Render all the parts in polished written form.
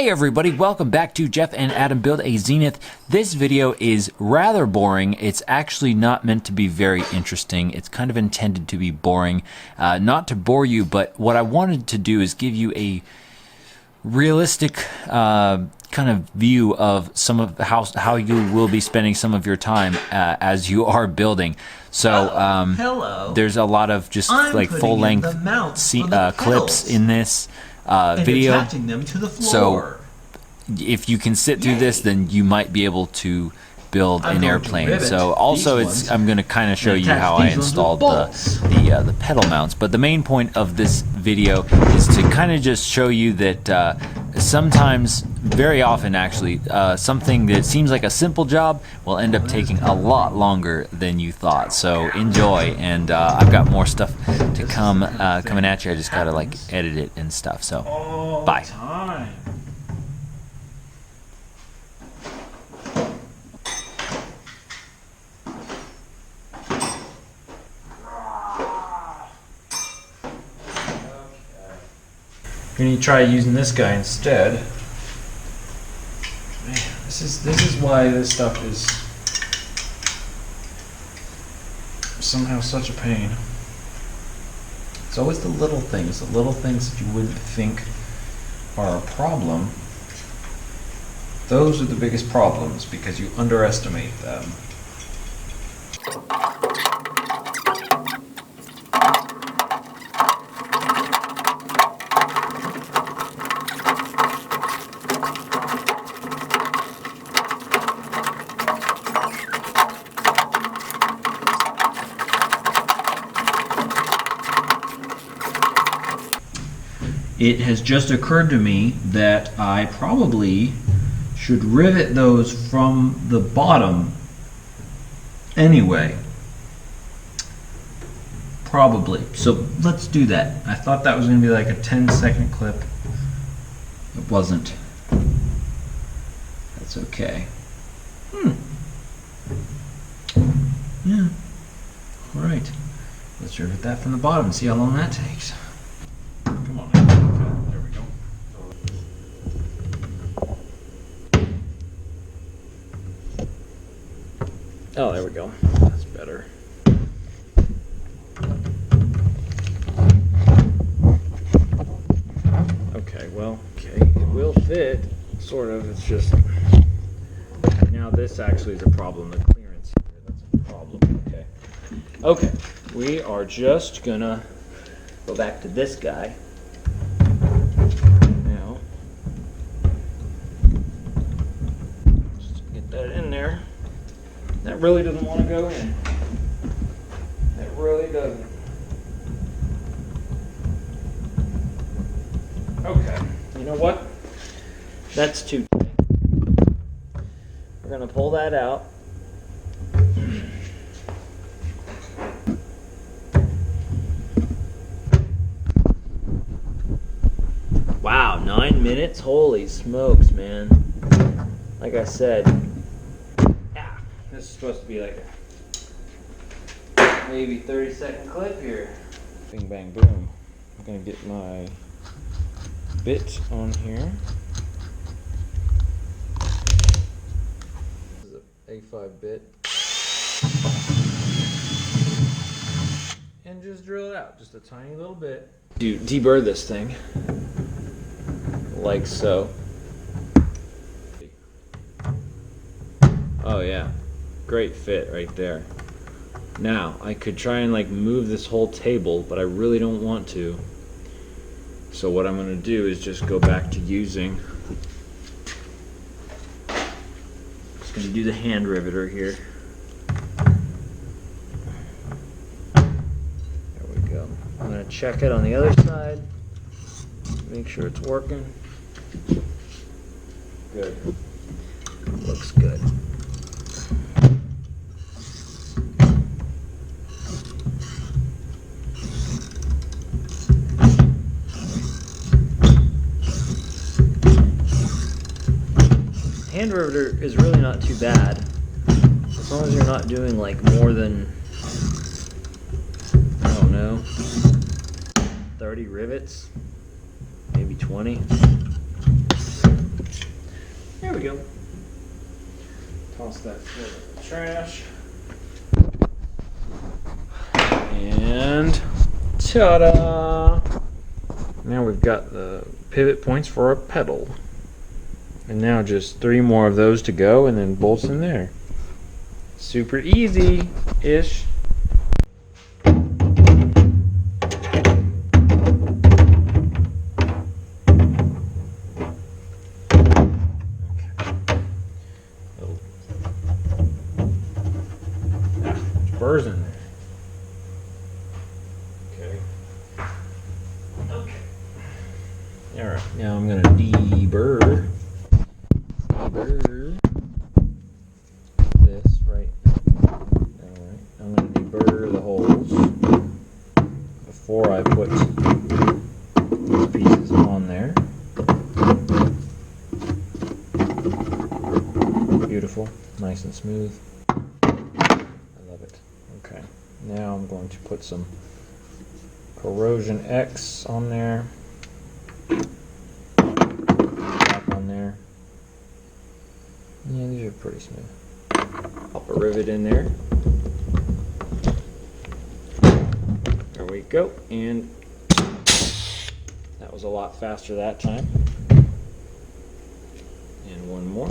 Hey everybody, welcome back to Jeff and Adam Build a Zenith. This video is rather boring. It's actually not meant to be very interesting. It's kind of intended to be boring. Not to bore you, but what I wanted to do is give you a realistic kind of view of some of how you will be spending some of your time as you are building. So there's a lot of just like full-length clips in this video, attaching them to the floor. so if you can sit through this, then you might be able to build an airplane. So also I'm going to kind of show you how I installed the pedal mounts, but the main point of this video is to kind of just show you that sometimes, very often actually, something that seems like a simple job will end up taking a lot longer than you thought. So enjoy, and I've got more stuff to come coming at you. I just gotta like edit it and stuff. So bye. We're gonna try using this guy instead. Man, this is why this stuff is somehow such a pain. It's always the little things that you wouldn't think are a problem. Those are the biggest problems because you underestimate them. It has just occurred to me that I probably should rivet those from the bottom anyway. Probably. So let's do that. I thought that was going to be like a 10-second clip. It wasn't. That's okay. Yeah. Alright. Let's rivet that from the bottom and see how long that takes. Come on. There we go. Oh, there we go. That's better. Okay, well, it will fit, sort of. It's just now this actually is a problem. The clearance here, that's a problem. Okay, we are just gonna go back to this guy. Now, just get that in there. That really doesn't want to go in. That really doesn't. Okay, you know what? That's too tight. We're gonna pull that out. Wow, 9 minutes? Holy smokes, man. Like I said, this is supposed to be like a maybe 30-second clip here. Bing, bang, boom. I'm gonna get my bit on here. This is an A5 bit. And just drill it out, just a tiny little bit. Deburr this thing. Like so. Oh yeah, great fit right there. Now I could try and like move this whole table, but I really don't want to. So what I'm going to do is just go back to using. Just going to do the hand riveter here. There we go. I'm going to check it on the other side. Make sure it's working. Good. Looks good. Hand riveter is really not too bad, as long as you're not doing like more than, I don't know, 30 rivets, maybe 20. we go. Toss that in the trash. And ta-da! Now we've got the pivot points for our pedal. And now just 3 more of those to go, and then bolts in there. Super easy-ish. Burrs in there. Okay. Alright, now I'm going to deburr this right. Alright, I'm going to deburr the holes before I put these pieces on there. Beautiful, nice and smooth. I love it. Okay, now I'm going to put some Corrosion X on there. Back on there. Yeah, these are pretty smooth. Pop a rivet in there. There we go. And that was a lot faster that time. And one more.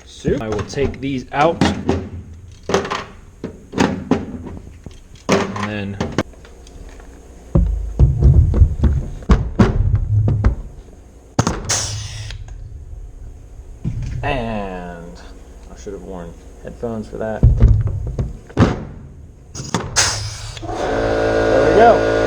Soup. I will take these out. And then I should have worn headphones for that. There we go.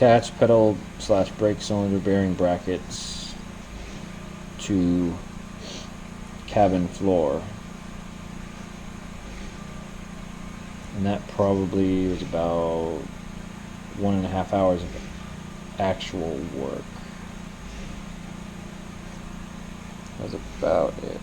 Attach pedal / brake cylinder bearing brackets to cabin floor. And that probably was about 1.5 hours of actual work. That's about it.